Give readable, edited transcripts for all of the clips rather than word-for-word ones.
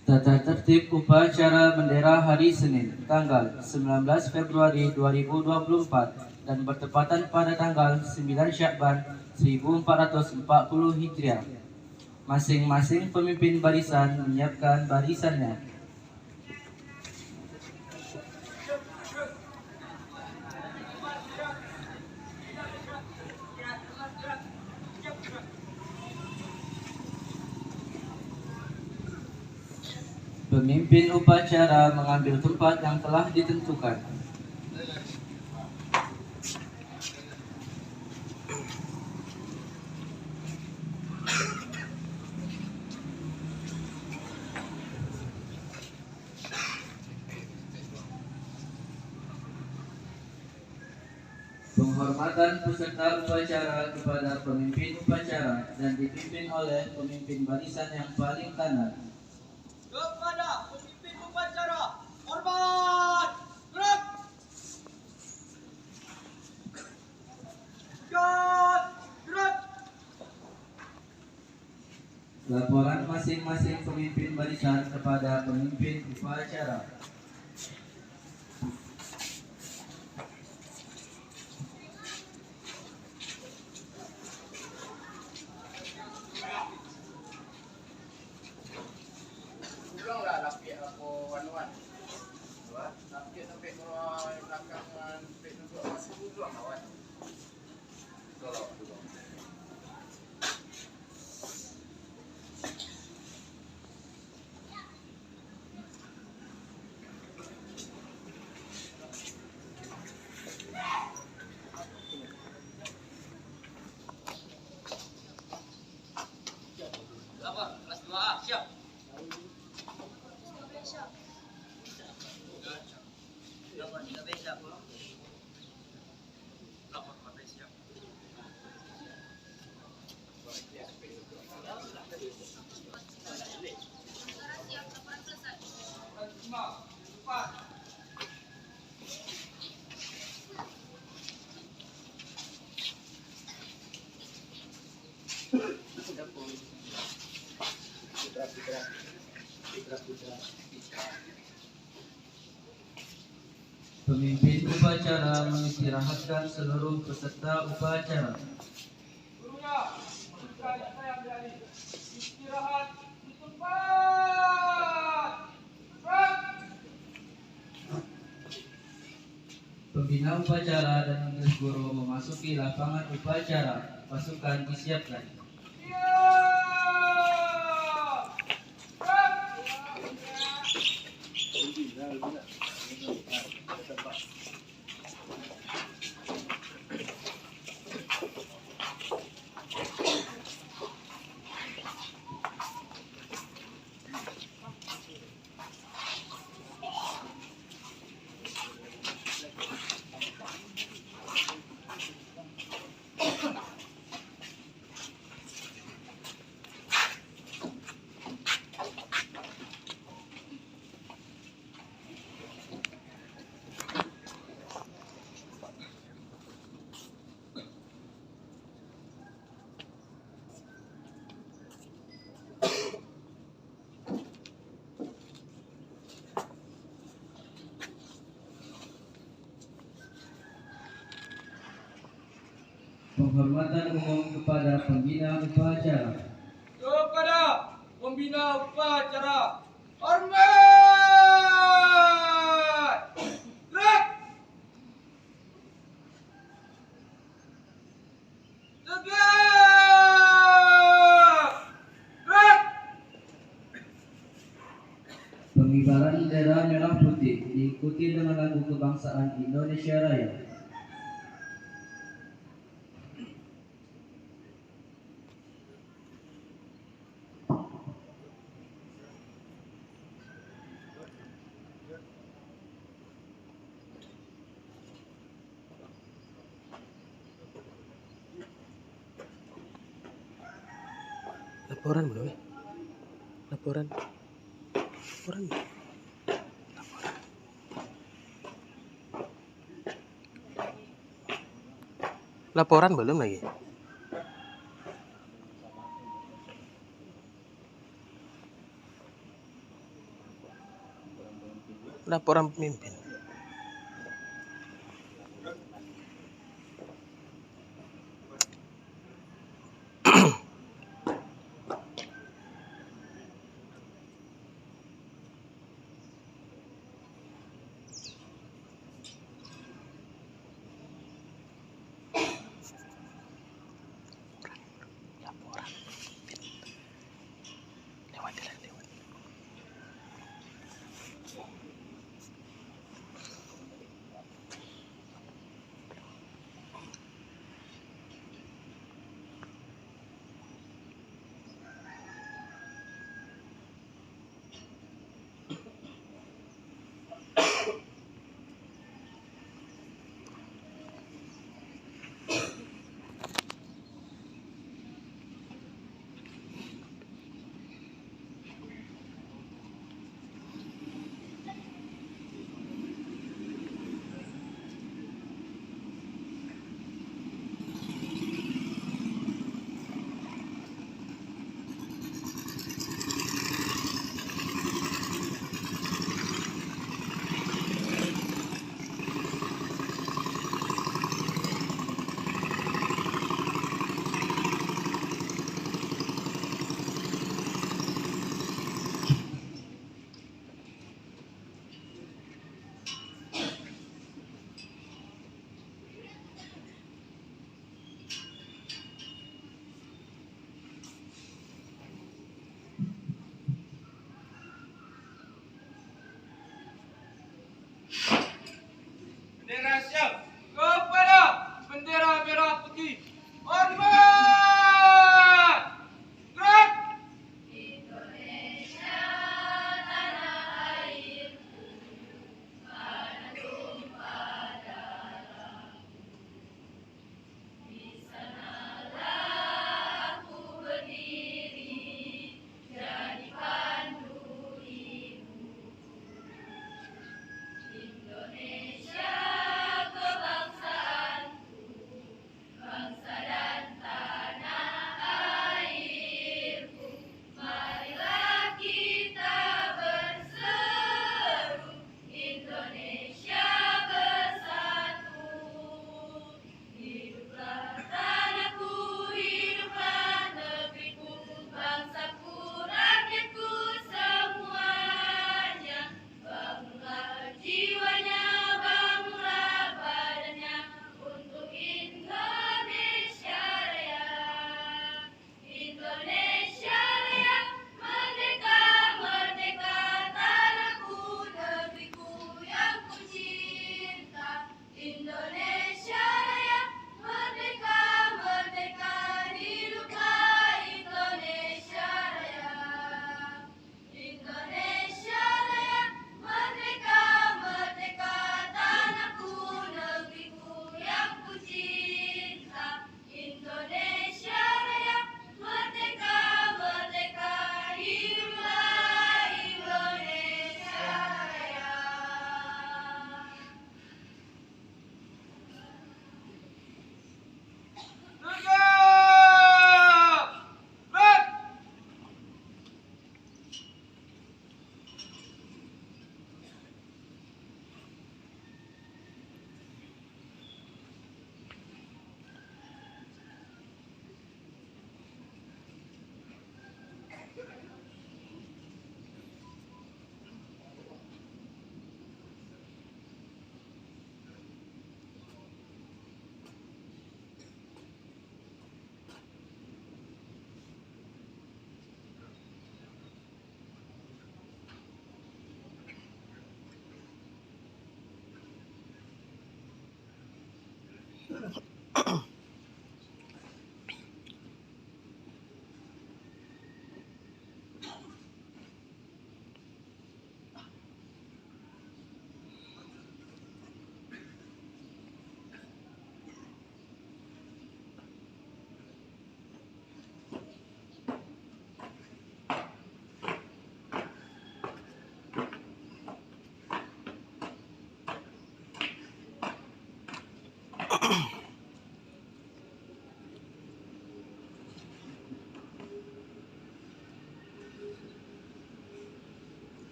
Tata tertib upacara bendera hari Senin, tanggal 19 Februari 2024 dan bertepatan pada tanggal 9 Syakban 1440 Hijriah. Masing-masing pemimpin barisan menyiapkan barisannya. Pemimpin upacara mengambil tempat yang telah ditentukan. Penghormatan peserta upacara kepada pemimpin upacara dan dipimpin oleh pemimpin barisan yang paling kanan. Kepada pemimpin upacara, hormat, gerak. Gerak. Laporan masing-masing pemimpin barisan kepada pemimpin upacara. Ulanglah lapik aku wan-wan. Lapik sampai keluar belakang sampai duduk masih ulang kawan. Tolong. Lapor, kelas 2A, siap. Lapor, 3B, siap. Lapor, 4B, siap. Pemimpin upacara mengistirahatkan seluruh peserta upacara. Gurunya, bukan saya ambil alih. Istirahat di tempat. Gerak. Pembina upacara dan majelis guru memasuki lapangan upacara. Pasukan disiapkan. Penghormatan umum kepada pembina upacara. Kepada pembina upacara, hormat. Gerak. Tegak. Gerak. Pengibaran bendera merah putih diikuti dengan lagu kebangsaan Indonesia Raya. Laporan belum ya? Laporan. Laporan belum lagi. Laporan pemimpin. Lewat jalan lewat.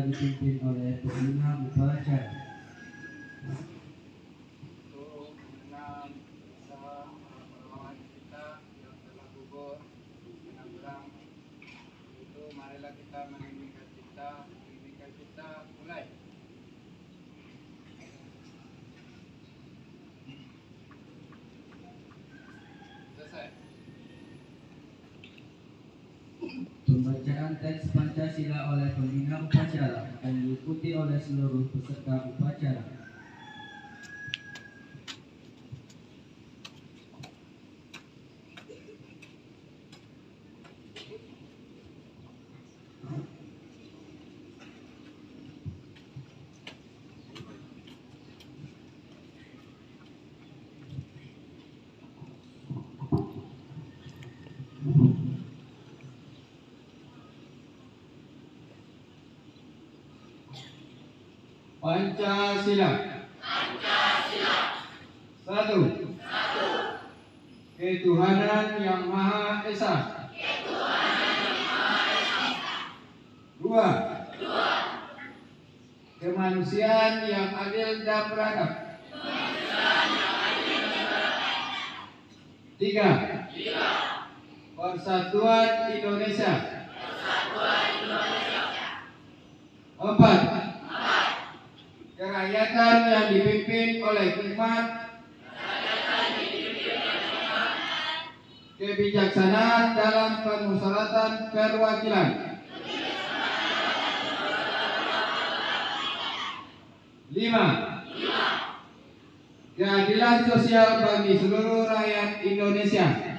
dipimpin oleh pembina upacara. Untuk mengenang pahlawan kita yang telah gugur dengan perang, itu marilah kita meninggikan cipta, mulai. Selesai. Pembacaan teks Pancasila oleh pembina upacara akan diikuti oleh seluruh peserta upacara. Pancasila. Satu. Ketuhanan Yang Maha Esa. Dua. Kemanusiaan yang adil dan beradab. Tiga. Persatuan Indonesia. Empat. Kerakyatan yang dipimpin oleh hikmat, kebijaksanaan dalam permusyawaratan perwakilan. 5. Keadilan sosial bagi seluruh rakyat Indonesia.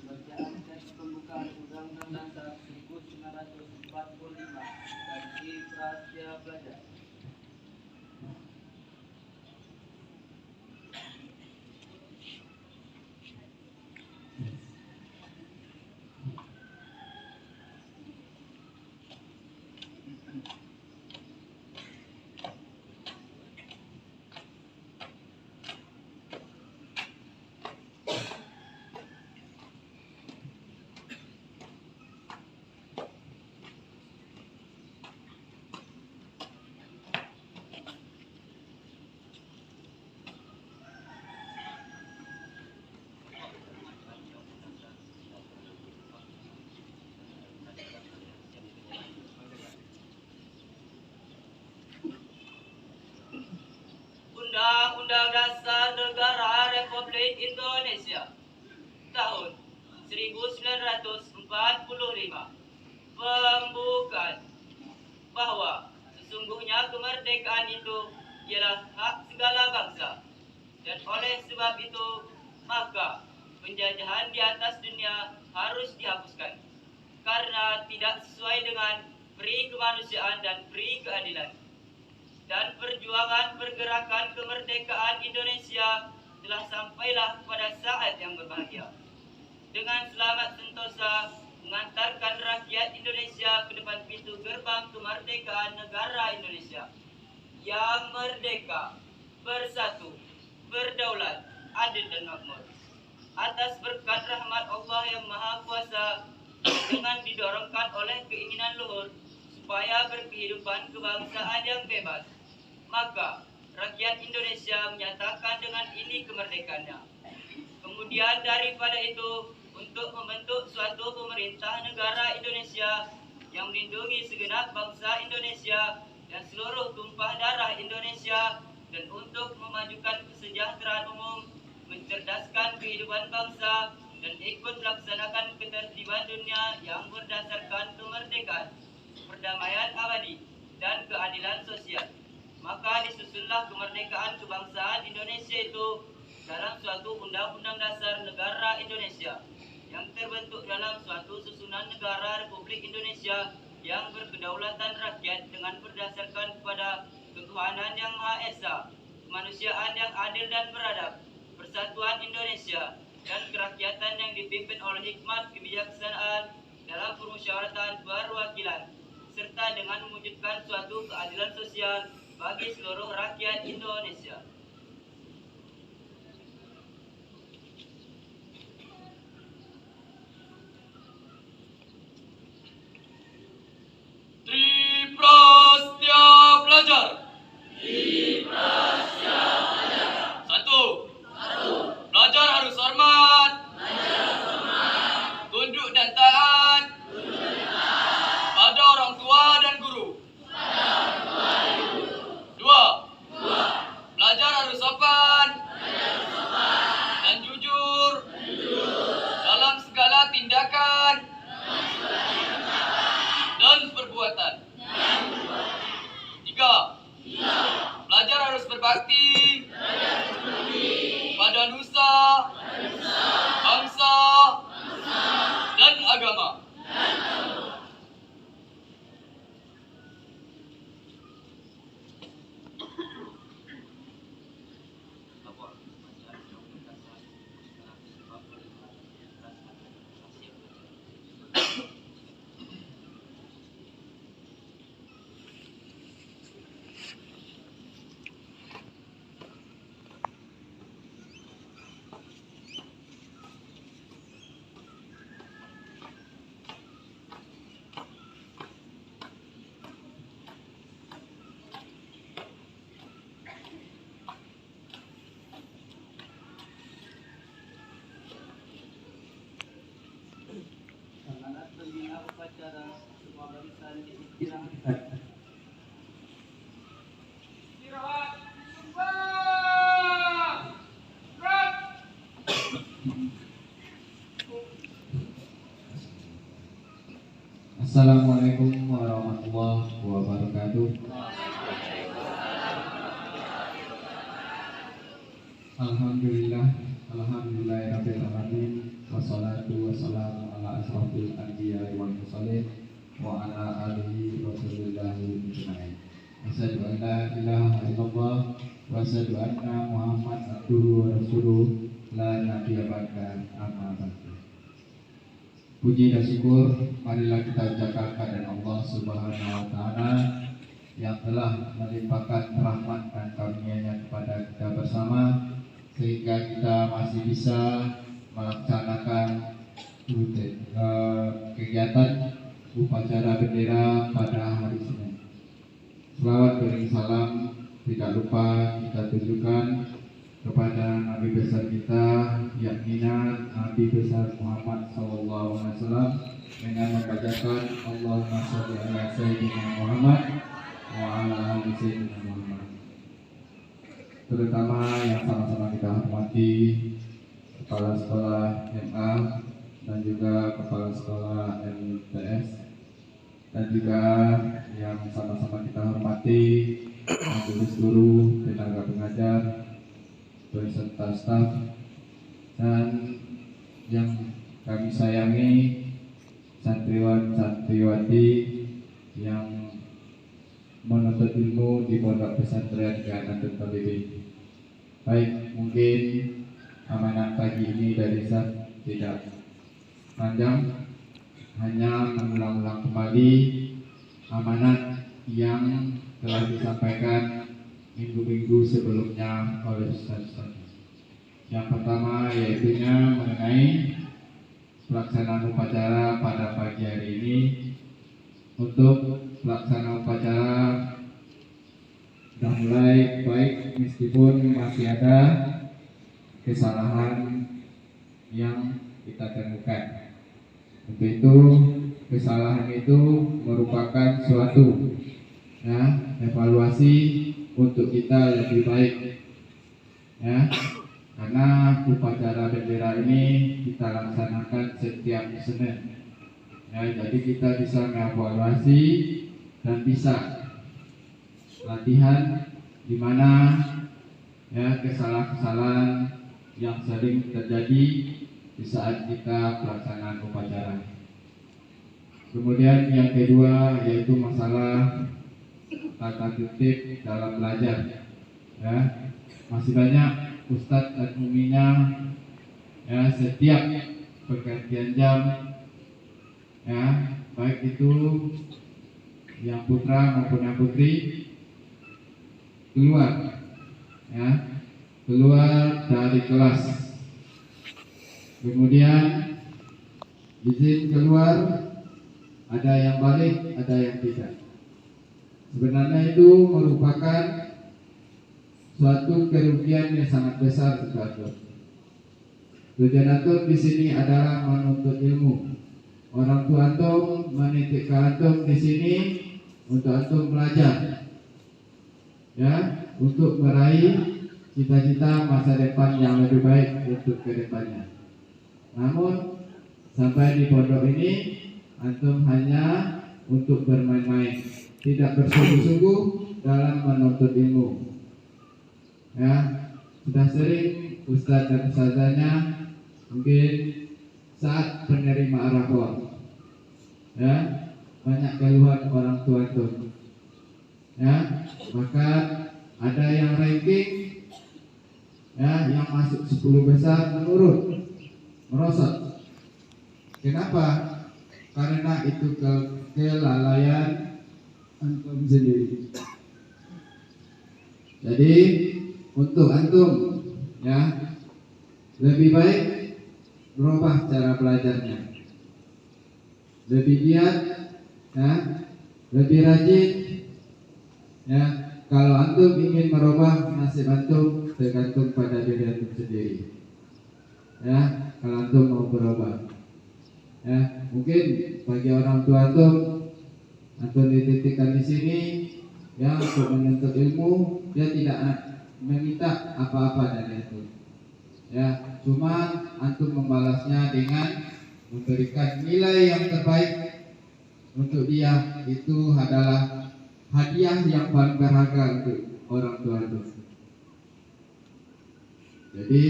Pembacaan teks pembukaan Undang-Undang Dasar 1945 dan Prasetya Belajar. Undang-Undang Dasar Negara Republik Indonesia tahun 1945 pembukaan bahwa sesungguhnya kemerdekaan itu ialah hak segala bangsa, dan oleh sebab itu maka penjajahan di atas dunia harus dihapuskan karena tidak sesuai dengan peri kemanusiaan dan peri keadilan. Dan perjuangan pergerakan kemerdekaan Indonesia telah sampailah pada saat yang berbahagia, dengan selamat sentosa mengantarkan rakyat Indonesia ke depan pintu gerbang kemerdekaan negara Indonesia yang merdeka, bersatu, berdaulat, adil dan makmur. Atas berkat rahmat Allah yang Maha Kuasa, dengan didorongkan oleh keinginan luhur supaya berkehidupan kebangsaan yang bebas, maka rakyat Indonesia menyatakan dengan ini kemerdekaannya. Kemudian daripada itu, untuk membentuk suatu pemerintah negara Indonesia yang melindungi segenap bangsa Indonesia dan seluruh tumpah darah Indonesia, dan untuk memajukan kesejahteraan umum, mencerdaskan kehidupan bangsa, dan ikut melaksanakan ketertiban dunia yang berdasarkan kemerdekaan, perdamaian abadi, dan keadilan sosial. Maka disusunlah kemerdekaan kebangsaan Indonesia itu dalam suatu Undang-Undang Dasar Negara Indonesia yang terbentuk dalam suatu susunan negara Republik Indonesia yang berkedaulatan rakyat dengan berdasarkan kepada ketuhanan yang Maha Esa, kemanusiaan yang adil dan beradab, persatuan Indonesia, dan kerakyatan yang dipimpin oleh hikmat, kebijaksanaan, dalam permusyawaratan perwakilan serta dengan mewujudkan suatu keadilan sosial bagi seluruh rakyat Indonesia. Triprastia Pelajar. Satu. Pelajar harus hormat. Tunduk dan taat. Pada orang tua dan guru. Dua. Pelajar harus sopan. Dan jujur. Dalam segala tindakan. Dan perbuatan. Tiga. Pelajar harus berbakti pada nusa, bangsa, dan agama. Amanat pembina upacara semua barisan diistirahatkan. Assalamualaikum warahmatullahi wabarakatuh. Alhamdulillahirabbil alamin. Wassalatu wassalamu ala asrofil anbiya'i wal mursalin wa ala alihi wa sahbihi ajma'in. Asyhadu an la ilaha illallah wa asyhadu anna Muhammad abduhu wa rasuluh la nabiyya ba'da, amma ba'du. Puji dan syukur marilah kita ucapkan kepada Allah Subhanahu wa taala yang telah melimpahkan rahmat dan karunia-Nya kepada kita bersama sehingga kita masih bisa melaksanakan kegiatan upacara bendera pada hari Senin. Selawat beri salam tidak lupa kita tujukan kepada Nabi besar kita, yakni Nabi besar Muhammad SAW, dengan membacakan Allahumma sholli ala sayyidina Muhammad wa ala ali sayyidina Muhammad. Terutama yang sama-sama kita hormati Kepala Sekolah MA dan juga Kepala Sekolah MTS, dan juga yang sama-sama kita hormati majelis guru, tenaga pengajar, beserta staf, dan yang kami sayangi santriwan-santriwati yang menuntut ilmu di Pondok Pesantren Ganatul Talibin. Baik, mungkin amanat pagi ini dari saya tidak panjang, hanya mengulang-ulang kembali amanat yang telah disampaikan minggu-minggu sebelumnya oleh Ustaz. Yang pertama yaitu mengenai pelaksanaan upacara pada pagi hari ini. Untuk pelaksanaan upacara sudah mulai baik meskipun masih ada kesalahan yang kita temukan. Untuk itu kesalahan itu merupakan suatu evaluasi untuk kita lebih baik, karena upacara bendera ini kita laksanakan setiap Senin, jadi kita bisa mengevaluasi dan bisa latihan di mana kesalahan-kesalahan yang sering terjadi di saat kita pelaksanaan upacara. Kemudian yang kedua yaitu masalah tata tertib dalam belajar. Masih banyak ustadz dan uminya setiap pergantian jam ya, baik itu yang putra maupun yang putri keluar, ya, keluar dari kelas. Kemudian izin keluar, ada yang balik, ada yang tidak. Sebenarnya itu merupakan suatu kerugian yang sangat besar untuk antum. Tujuan antum di sini adalah menuntut ilmu. Orang tua antum menitipkan antum di sini untuk antum belajar, ya, untuk meraih cita-cita masa depan yang lebih baik untuk kedepannya. Namun sampai di pondok ini antum hanya untuk bermain-main, tidak bersungguh-sungguh dalam menuntut ilmu. Ya, sudah sering ustadz dan ustazahnya mungkin saat penerima rapor, ya, banyak keluhan orang tua itu, ya, bahkan ada yang ranking, ya, yang masuk 10 besar menurun, merosot. Kenapa? Karena itu kelalaian antum sendiri. Jadi untuk antum, ya, lebih baik berubah cara belajarnya, lebih giat, ya, lebih rajin, ya. Kalau antum ingin merubah nasib antum, tergantung pada diri antum sendiri, ya. Kalau antum mau berubah, ya, mungkin bagi orang tua antum dititipkan di sini, ya, untuk menuntut ilmu, dia tidak meminta apa-apa dari antum, ya, cuma antum membalasnya dengan memberikan nilai yang terbaik untuk dia. Itu adalah hadiah yang paling berharga untuk orang tua antum. Jadi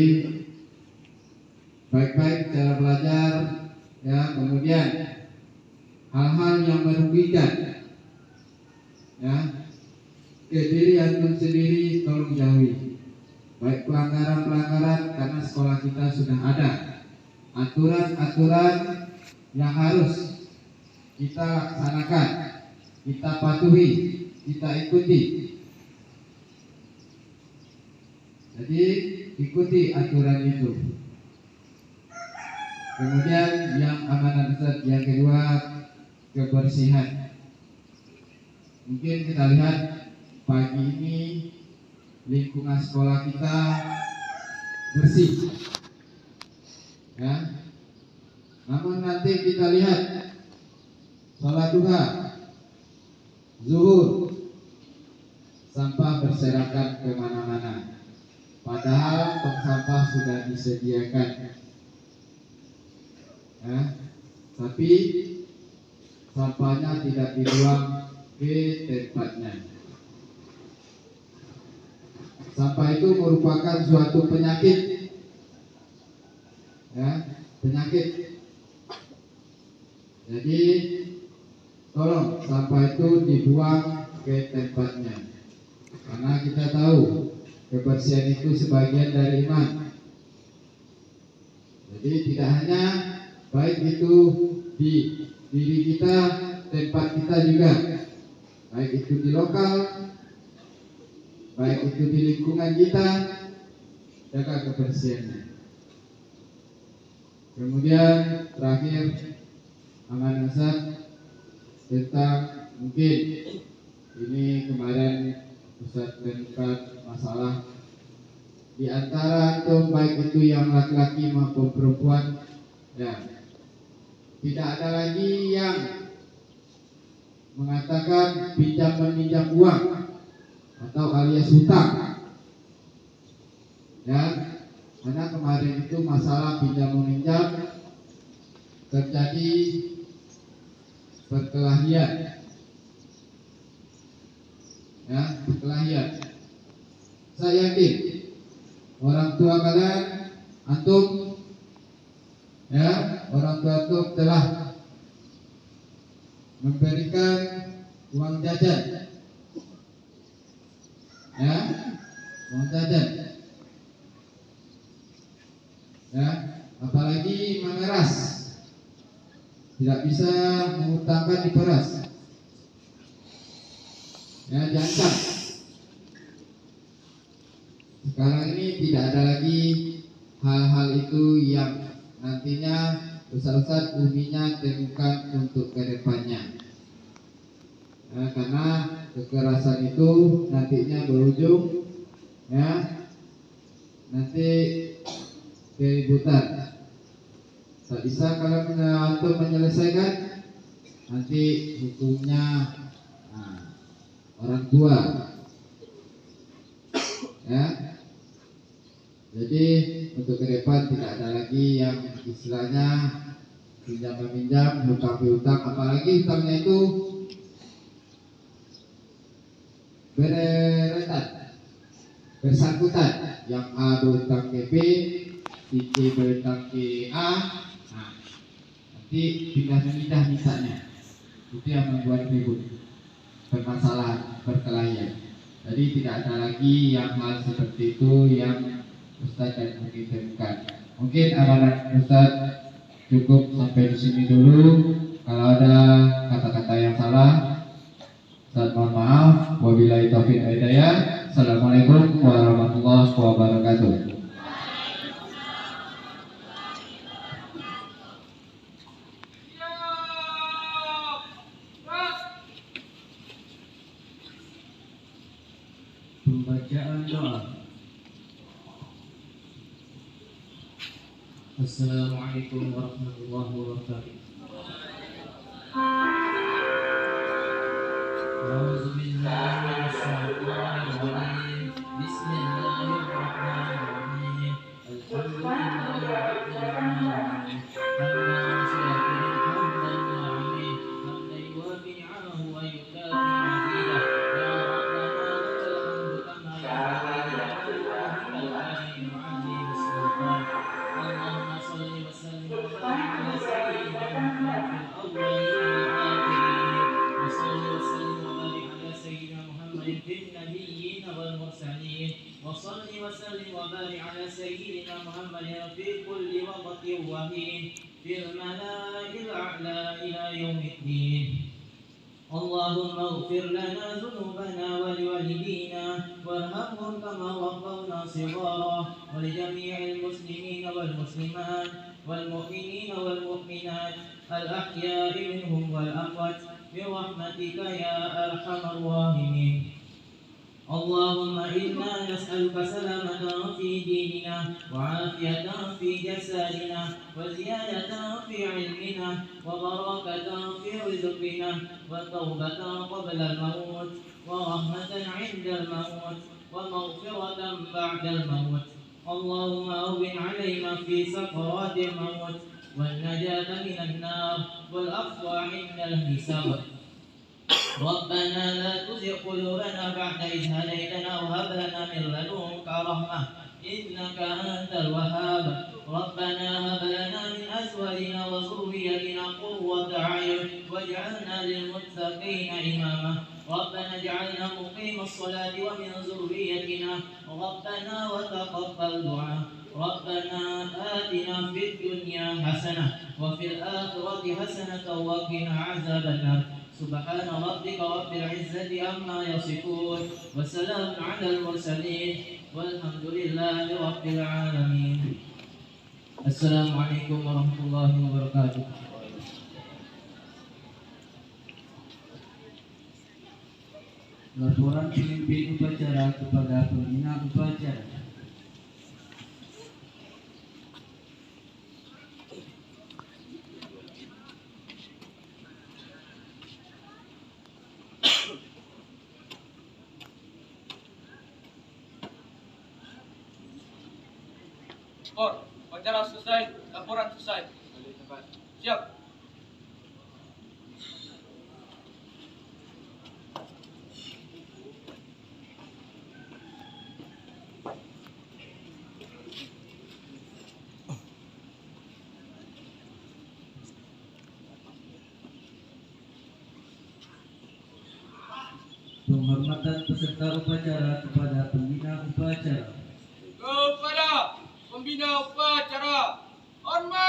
baik-baik cara belajar, ya, kemudian hal-hal yang merugikan, ya, ke diri antum sendiri tolong jauhi. Baik pelanggaran-pelanggaran, karena sekolah kita sudah ada aturan-aturan yang harus kita laksanakan, kita patuhi, kita ikuti. Jadi ikuti aturan itu. Kemudian yang amanat Ustaz yang kedua, kebersihan. Mungkin kita lihat pagi ini lingkungan sekolah kita bersih, ya. Namun nanti kita lihat sholat duha, zuhur, sampah berserakan kemana-mana. Padahal tong sampah sudah disediakan, ya. Tapi sampahnya tidak dibuang ke tempatnya. Sampah itu merupakan suatu penyakit, ya, penyakit. Jadi tolong sampah itu dibuang ke tempatnya, karena kita tahu kebersihan itu sebagian dari iman. Jadi tidak hanya baik itu di diri kita, tempat kita juga, baik itu di lokal, baik itu di lingkungan kita, jaga kebersihannya. Kemudian terakhir aman Ustaz tentang mungkin ini kemarin Ustaz menemukan masalah di antara antum, baik itu yang laki-laki maupun perempuan, ya, tidak ada lagi yang mengatakan pinjam meminjam uang atau alias hutang, ya, karena kemarin itu masalah pinjam meminjam terjadi perkelahian, ya, perkelahian. Saya yakin orang tua kalian, antum, ya, orang tua antum telah memberikan uang jajan, ya, uang jajan, ya, apalagi memeras tidak bisa mengutamakan diperas. Ya, jangan. Sekarang ini tidak ada lagi hal-hal itu yang nantinya ustaz-ustaz uminya temukan untuk kedepannya. Ya, karena kekerasan itu nantinya berujung ya nanti keributan. Tak bisa kalau untuk menyelesaikan nanti hukumnya orang tua ya. Jadi untuk ke depan tidak ada lagi yang istilahnya pinjam meminjam, hutang piutang, apalagi hutangnya itu bersangkutan, yang A berhutang ke B, si C berhutang ke A, nanti pindah memindah misalnya, itu yang membuat ribut, bermasalah, perkelahian. Jadi tidak ada lagi yang hal seperti itu yang Ustaz dan Umi temukan. Mungkin amanat Ustaz cukup sampai di sini dulu. Kalau ada kata-kata yang salah, Ustaz mohon maaf. Wabillahi taufiq wal hidayah. Assalamualaikum warahmatullahi wabarakatuh. Pembacaan doa. Assalamualaikum warahmatullahi wabarakatuh. A'udzubillahi minasyaitonir rajim. Bismillahirrahmanirrahim. Alhamdulillahi rabbil alamin. Hamdan syakiran hamdan na'imin. Hamdan yuwafi ni'amahu wa yukafi mazidah. Ya Rabbana lakal hamdu kama yanbaghi li jalali wajhikal karim azim sultan. Allahumma shalli wa sallim wa barik ala sayyidina Muhammad fil awwalin wal akhirin. Wa shalli wa sallim wa barik ala sayyidina Muhammad fil nabiyyin wal mursalin. Wa shalli wa sallim wa barik ala sayyidina Muhammad fi kulli waqtin wa hin fil mala'il a'la ila yaumiddin. اللهم اغفر لنا ذنوبنا ولوالدينا وارحمهم كما ربونا صغارا ولجميع المسلمين والمسلمات والمؤمنين والمؤمنات الأحياء منهم والأموات برحمتك يا أرحم الراحمين. اللهم إنا نسألك سلامة في ديننا وعافية في جسدنا وزيادة في علمنا وبركة في رزقنا وتوبة قبل الموت ورحمة عند الموت ومغفرة بعد الموت. اللهم أهون علينا في سكرات الموت والنجاة من النار والعفو عند الحساب. ربنا لا تزغ قلوبنا بعد إذ هديتنا وهب لنا من لدنك رحمة إنك أنت الوهاب. ربنا هب لنا من أزواجنا وذريتنا قرة أعين واجعلنا للمتقين إماما. ربنا اجعلنا مقيم الصلاة ومن ذريتنا ربنا وتقبل دعاء. ربنا آتنا في الدنيا حسنة وفي الآخرة حسنة وقنا عذاب النار. سبحان ربك رب العزة عما يصفون وسلام على المرسلين والحمد لله رب العالمين. Assalamualaikum warahmatullahi wabarakatuh. Laporan pemimpin upacara kepada pembina upacara. Skor, upacara selesai, laporan selesai. Siap. Penghormatan peserta upacara kepada pembina upacara. Kepada pembina upacara, hormat.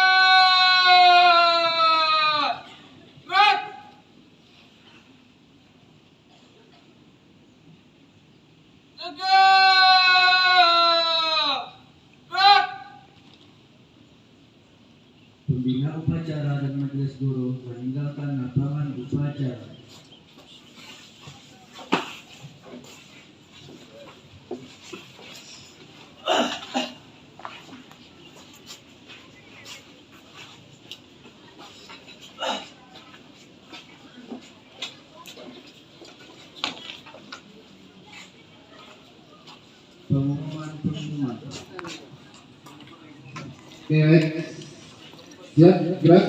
upacara dan majelis guru meninggalkan lapangan upacara. Pengumuman. Oke, baik. Siap, gerak.